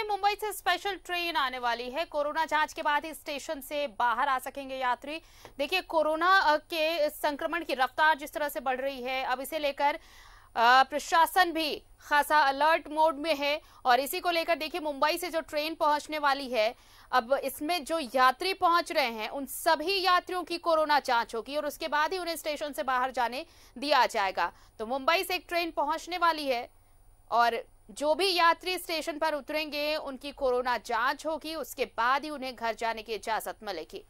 मुंबई से special train आने वाली है। कोरोना जांच के बाद ही स्टेशन से बाहर आ सकेंगे यात्री। देखिए, कोरोना के संक्रमण की रफ्तार जिस तरह से बढ़ रही है, अब इसे लेकर प्रशासन भी खासा अलर्ट मोड में है। और इसी को लेकर देखिए, मुंबई से जो ट्रेन पहुंचने वाली है, अब इसमें जो यात्री पहुंच रहे हैं उन सभी यात्रियों की कोरोना जांच होगी और उसके बाद ही उन्हें स्टेशन से बाहर जाने दिया जाएगा। तो मुंबई से एक ट्रेन पहुंचने वाली है और जो भी यात्री स्टेशन पर उतरेंगे उनकी कोरोना जांच होगी, उसके बाद ही उन्हें घर जाने की इजाजत मिलेगी।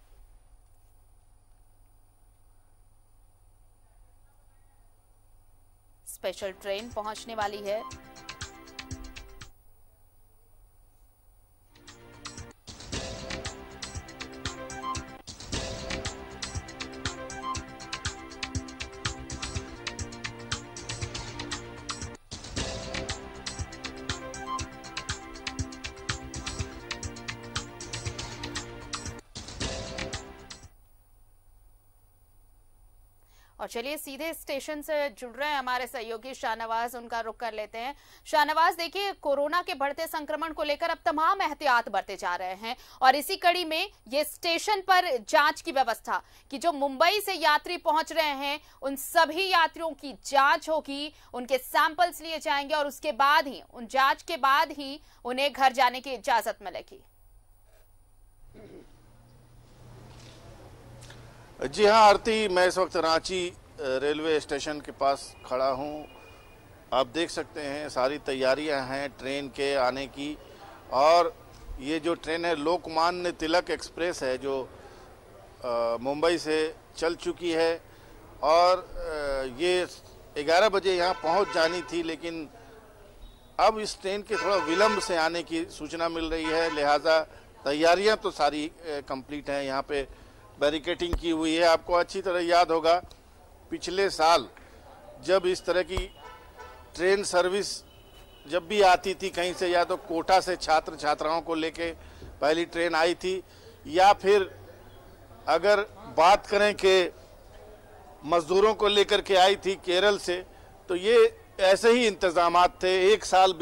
स्पेशल ट्रेन पहुंचने वाली है। और चलिए सीधे स्टेशन से जुड़ रहे हैं हमारे सहयोगी शाहनवाज, उनका रुख कर लेते हैं। शाहनवाज, देखिए, कोरोना के बढ़ते संक्रमण को लेकर अब तमाम एहतियात बरते जा रहे हैं और इसी कड़ी में ये स्टेशन पर जांच की व्यवस्था कि जो मुंबई से यात्री पहुंच रहे हैं उन सभी यात्रियों की जांच होगी, उनके सैंपल्स लिए जाएंगे और उसके बाद ही, उन जांच के बाद ही उन्हें घर जाने की इजाजत मिलेगी। जी हाँ आरती, मैं इस वक्त रांची रेलवे स्टेशन के पास खड़ा हूँ। आप देख सकते हैं सारी तैयारियां हैं ट्रेन के आने की। और ये जो ट्रेन है लोकमान्य तिलक एक्सप्रेस है जो मुंबई से चल चुकी है और ये 11 बजे यहाँ पहुँच जानी थी, लेकिन अब इस ट्रेन के थोड़ा विलम्ब से आने की सूचना मिल रही है। लिहाजा तैयारियां तो सारी कंप्लीट हैं। यहाँ पे बैरिकेटिंग की हुई है। आपको अच्छी तरह याद होगा पिछले साल जब इस तरह की ट्रेन सर्विस जब भी आती थी कहीं से, या तो कोटा से छात्र छात्राओं को लेके पहली ट्रेन आई थी, या फिर अगर बात करें कि मजदूरों को लेकर के आई थी केरल से, तो ये ऐसे ही इंतजामात थे। एक साल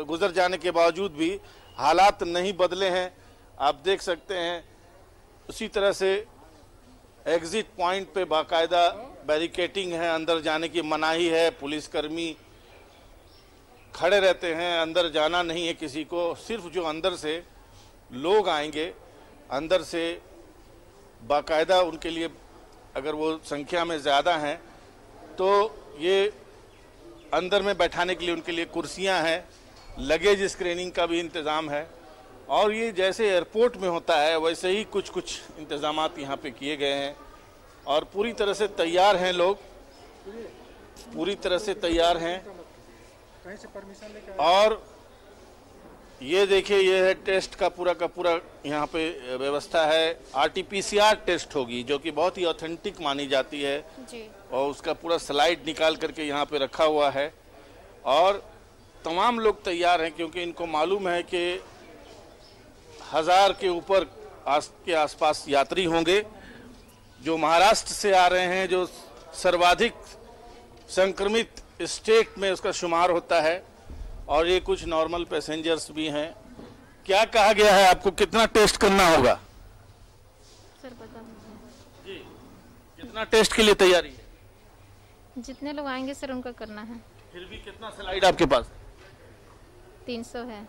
गुजर जाने के बावजूद भी हालात नहीं बदले हैं। आप देख सकते हैं उसी तरह से एग्जिट पॉइंट पे बाकायदा बैरिकेटिंग है, अंदर जाने की मनाही है, पुलिसकर्मी खड़े रहते हैं, अंदर जाना नहीं है किसी को। सिर्फ जो अंदर से लोग आएंगे, अंदर से बाकायदा उनके लिए, अगर वो संख्या में ज़्यादा हैं तो ये अंदर में बैठाने के लिए उनके लिए कुर्सियां हैं, लगेज स्क्रीनिंग का भी इंतज़ाम है। और ये जैसे एयरपोर्ट में होता है वैसे ही कुछ कुछ इंतजामात यहाँ पे किए गए हैं और पूरी तरह से तैयार हैं लोग, पूरी तरह से तैयार हैं। और ये देखिए, ये है टेस्ट का पूरा यहाँ पे व्यवस्था है। RT-PCR टेस्ट होगी जो कि बहुत ही ऑथेंटिक मानी जाती है जी। और उसका पूरा स्लाइड निकाल करके यहाँ पे रखा हुआ है और तमाम लोग तैयार हैं क्योंकि इनको मालूम है कि 1000 के ऊपर के आसपास यात्री होंगे जो महाराष्ट्र से आ रहे हैं, जो सर्वाधिक संक्रमित स्टेट में उसका शुमार होता है, और ये कुछ नॉर्मल पैसेंजर्स भी हैं। क्या कहा गया है आपको, कितना टेस्ट करना होगा सर? पता जी, कितना टेस्ट के लिए तैयारी है? जितने लोग आएंगे सर उनका करना है। फिर भी कितना स्लाइड आपके पास? 300 है।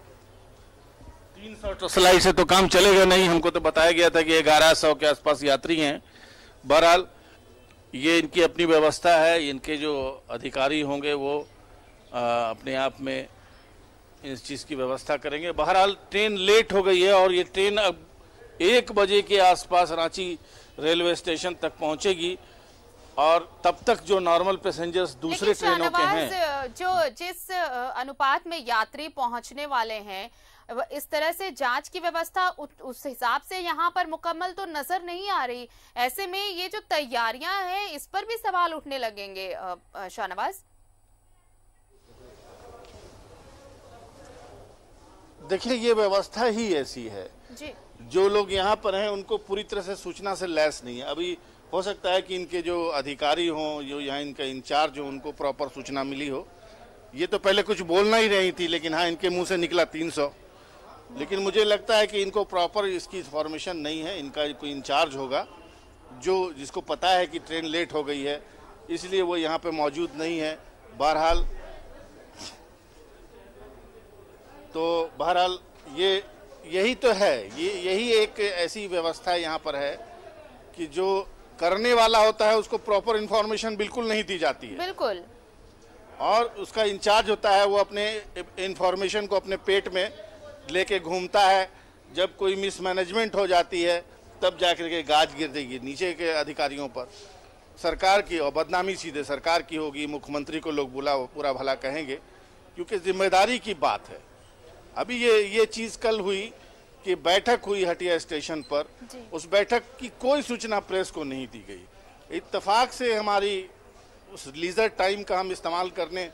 300 स्लाइड से तो काम चलेगा नहीं। हमको तो बताया गया था कि 1100 के आसपास यात्री हैं। बहरहाल ये इनकी अपनी व्यवस्था है, इनके जो अधिकारी होंगे वो अपने आप में इस चीज़ की व्यवस्था करेंगे। बहरहाल ट्रेन लेट हो गई है और ये ट्रेन अब 1 बजे के आसपास रांची रेलवे स्टेशन तक पहुंचेगी और तब तक जो नॉर्मल पैसेंजर्स दूसरे ट्रेनों के हैं, जो जिस अनुपात में यात्री पहुंचने वाले हैं, इस तरह से जांच की व्यवस्था उस हिसाब से यहाँ पर मुकम्मल तो नजर नहीं आ रही। ऐसे में ये जो तैयारियां हैं इस पर भी सवाल उठने लगेंगे शाहनवाज। देखिए, ये व्यवस्था ही ऐसी है जी। जो लोग यहाँ पर हैं उनको पूरी तरह से सूचना से लैस नहीं है। अभी हो सकता है कि इनके जो अधिकारी हों, जो यहाँ इनका इंचार्ज हो, उनको प्रॉपर सूचना मिली हो। ये तो पहले कुछ बोलना ही नहीं थी, लेकिन हाँ, इनके मुंह से निकला 300। लेकिन मुझे लगता है कि इनको प्रॉपर इसकी इन्फॉर्मेशन नहीं है। इनका कोई इंचार्ज होगा जिसको पता है कि ट्रेन लेट हो गई है, इसलिए वो यहाँ पे मौजूद नहीं है। बहरहाल यही तो है, यही एक ऐसी व्यवस्था यहाँ पर है कि जो करने वाला होता है उसको प्रॉपर इन्फॉर्मेशन बिल्कुल नहीं दी जाती है। बिल्कुल। और उसका इंचार्ज होता है, वो अपने इन्फॉर्मेशन को अपने पेट में लेके घूमता है। जब कोई मिसमैनेजमेंट हो जाती है तब जाकर के गाज गिर देगी नीचे के अधिकारियों पर। सरकार की और बदनामी सीधे सरकार की होगी। मुख्यमंत्री को लोग पूरा भला कहेंगे, क्योंकि जिम्मेदारी की बात है। अभी ये चीज़ कल हुई कि बैठक हुई हटिया स्टेशन पर, उस बैठक की कोई सूचना प्रेस को नहीं दी गई। इत्तेफाक से हमारी उस लीजर टाइम का हम इस्तेमाल करने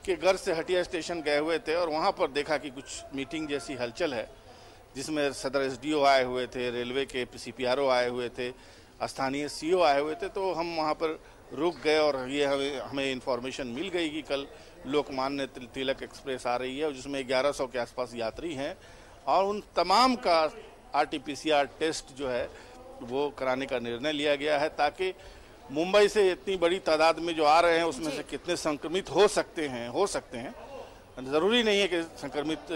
के गर्ज से हटिया स्टेशन गए हुए थे और वहाँ पर देखा कि कुछ मीटिंग जैसी हलचल है, जिसमें सदर एसडीओ आए हुए थे, रेलवे के सीपीआरओ आए हुए थे, स्थानीय सीईओ आए हुए थे। तो हम वहाँ पर रुक गए और ये हमें इन्फॉर्मेशन मिल गई कि कल लोकमान्य तिलक एक्सप्रेस आ रही है, जिसमें 1100 के आसपास यात्री हैं और उन तमाम का आरटीपीसीआर टेस्ट जो है वो कराने का निर्णय लिया गया है, ताकि मुंबई से इतनी बड़ी तादाद में जो आ रहे हैं उसमें से कितने संक्रमित हो सकते हैं। ज़रूरी नहीं है कि संक्रमित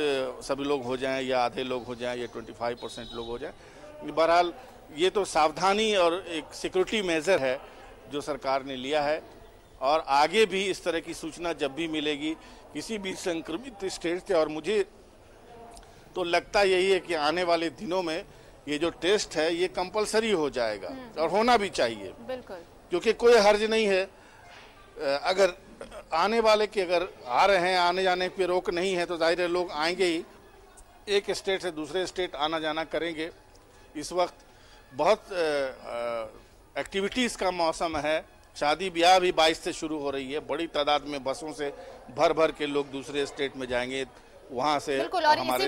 सभी लोग हो जाएं या आधे लोग हो जाएं या 25% लोग हो जाएं। बहरहाल ये तो सावधानी और एक सिक्योरिटी मेजर है जो सरकार ने लिया है, और आगे भी इस तरह की सूचना जब भी मिलेगी किसी भी संक्रमित स्टेट से, और मुझे तो लगता यही है कि आने वाले दिनों में ये जो टेस्ट है ये कंपलसरी हो जाएगा और होना भी चाहिए। बिल्कुल, क्योंकि कोई हर्ज नहीं है। अगर आने वाले के अगर आ रहे हैं, आने जाने पे रोक नहीं है, तो जाहिर है लोग आएंगे ही, एक स्टेट से दूसरे स्टेट आना जाना करेंगे। इस वक्त बहुत एक्टिविटीज़ का मौसम है। शादी ब्याह भी 22 से शुरू हो रही है। बड़ी तादाद में बसों से भर के लोग दूसरे स्टेट में जाएंगे, वहां से बिल्कुल। और हमारे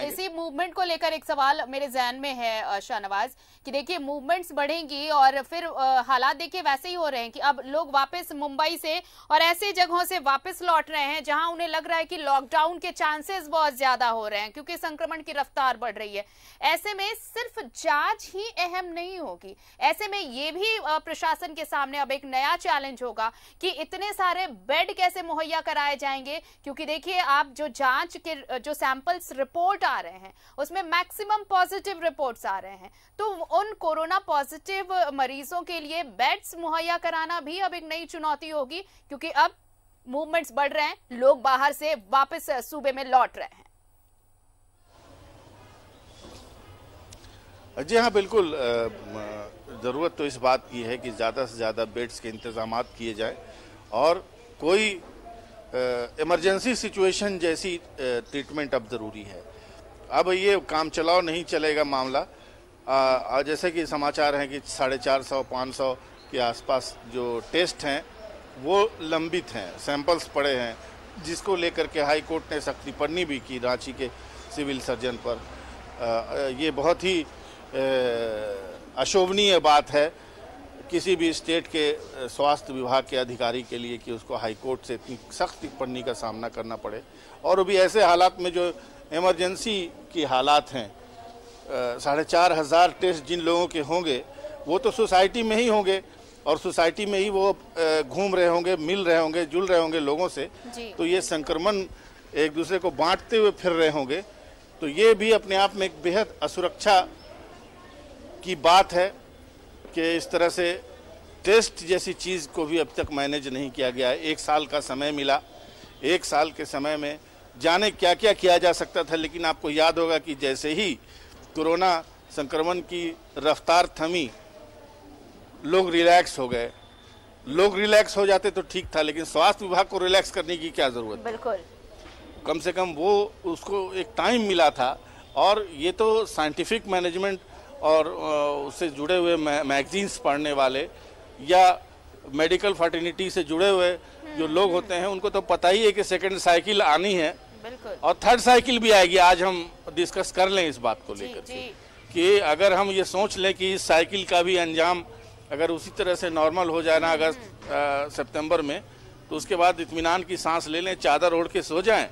इसी मूवमेंट को लेकर एक सवाल मेरे जहन में है शाहनवाज, कि देखिए मूवमेंट्स बढ़ेंगी और फिर हालात देखिए वैसे ही हो रहे हैं कि अब लोग वापस मुंबई से और ऐसे जगहों से वापस लौट रहे हैं जहां उन्हें लग रहा है कि लॉकडाउन के चांसेस बहुत ज्यादा हो रहे हैं, क्योंकि संक्रमण की रफ्तार बढ़ रही है। ऐसे में सिर्फ जांच ही अहम नहीं होगी, ऐसे में ये भी प्रशासन के सामने अब एक नया चैलेंज होगा कि इतने सारे बेड कैसे मुहैया कराए जाएंगे, क्योंकि देखिए आप जो जांच के जो सैंपल्स रिपोर्ट आ रहे हैं उसमें मैक्सिमम पॉजिटिव रिपोर्ट्स आ रहे हैं, तो उन कोरोना पॉजिटिव मरीजों के लिए बेड्स मुहैया कराना भी अब एक नई चुनौती होगी, क्योंकि अब मूवमेंट्स बढ़ रहे हैं, लोग बाहर से वापस सूबे में लौट रहे हैं। जी हाँ, बिल्कुल। ज़रूरत तो इस बात की है कि ज़्यादा से ज़्यादा बेड्स के इंतजाम किए जाएं और कोई इमरजेंसी सिचुएशन जैसी ट्रीटमेंट अब ज़रूरी है। अब ये काम चलाओ नहीं चलेगा मामला। जैसे कि समाचार हैं कि 450-500 के आसपास जो टेस्ट हैं वो लंबित हैं, सैंपल्स पड़े हैं, जिसको लेकर के हाई कोर्ट ने सख्त टिप्पणी भी की रांची के सिविल सर्जन पर। ये बहुत ही अशोभनीय बात है किसी भी स्टेट के स्वास्थ्य विभाग के अधिकारी के लिए कि उसको हाई कोर्ट से इतनी सख्त टिप्पणी का सामना करना पड़े, और भी ऐसे हालात में जो इमरजेंसी की हालात हैं। 4,500 टेस्ट जिन लोगों के होंगे वो तो सोसाइटी में ही होंगे और सोसाइटी में ही वो घूम रहे होंगे, मिल रहे होंगे, जुल रहे होंगे लोगों से, तो ये संक्रमण एक दूसरे को बांटते हुए फिर रहे होंगे। तो ये भी अपने आप में एक बेहद असुरक्षा की बात है कि इस तरह से टेस्ट जैसी चीज़ को भी अब तक मैनेज नहीं किया गया है। 1 साल का समय मिला, 1 साल के समय में जाने क्या क्या किया जा सकता था, लेकिन आपको याद होगा कि जैसे ही कोरोना संक्रमण की रफ्तार थमी, लोग रिलैक्स हो गए। लोग रिलैक्स हो जाते तो ठीक था, लेकिन स्वास्थ्य विभाग को रिलैक्स करने की क्या ज़रूरत? बिल्कुल, कम से कम वो उसको एक टाइम मिला था। और ये तो साइंटिफिक मैनेजमेंट और उससे जुड़े हुए मैगजीन्स पढ़ने वाले या मेडिकल फर्टिनिटी से जुड़े हुए जो लोग होते हैं उनको तो पता ही है कि सेकंड साइकिल आनी है और थर्ड साइकिल भी आएगी। आज हम डिस्कस कर लें इस बात को लेकर कि अगर हम ये सोच लें कि इस साइकिल का भी अंजाम अगर उसी तरह से नॉर्मल हो जाए ना अगस्त सितंबर में, तो उसके बाद इत्मीनान की सांस ले लें, चादर ओढ़ के सो जाएं,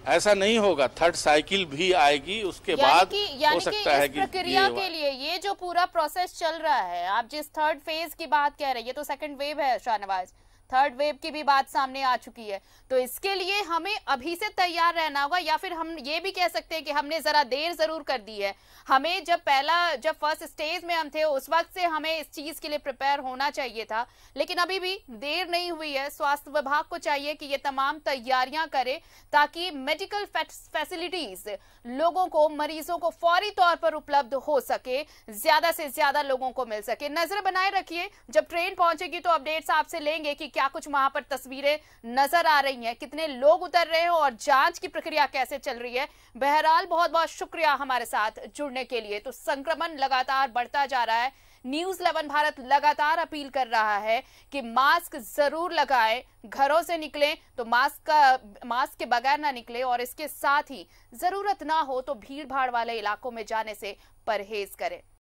ऐसा नहीं होगा, थर्ड साइकिल भी आएगी, उसके बाद हो सकता है कि प्रक्रिया के लिए ये जो पूरा प्रोसेस चल रहा है, आप जिस थर्ड फेज की बात कह रहे हैं, ये तो सेकंड वेव है शाहनवाज, थर्ड वेव की भी बात सामने आ चुकी है, तो इसके लिए हमें अभी से तैयार रहना होगा, या फिर हम ये भी कह सकते हैं कि हमने जरा देर जरूर कर दी है। हमें जब फर्स्ट स्टेज में हम थे उस वक्त से हमें इस चीज के लिए प्रिपेयर होना चाहिए था, लेकिन अभी भी देर नहीं हुई है। स्वास्थ्य विभाग को चाहिए कि ये तमाम तैयारियां करे ताकि मेडिकल फैसिलिटीज लोगों को, मरीजों को फौरी तौर पर उपलब्ध हो सके, ज्यादा से ज्यादा लोगों को मिल सके। नजर बनाए रखिए, जब ट्रेन पहुंचेगी तो अपडेट्स आपसे लेंगे कि क्या कुछ वहां पर तस्वीरें नजर आ रही हैं, कितने लोग उतर रहे हैं और जांच की प्रक्रिया कैसे चल रही है। बहरहाल बहुत बहुत शुक्रिया हमारे साथ जुड़ने के लिए। तो संक्रमण लगातार बढ़ता जा रहा है, न्यूज़ 11 भारत लगातार अपील कर रहा है कि मास्क जरूर लगाएं, घरों से निकलें तो मास्क के बगैर ना निकले, और इसके साथ ही जरूरत ना हो तो भीड़ भाड़ वाले इलाकों में जाने से परहेज करें।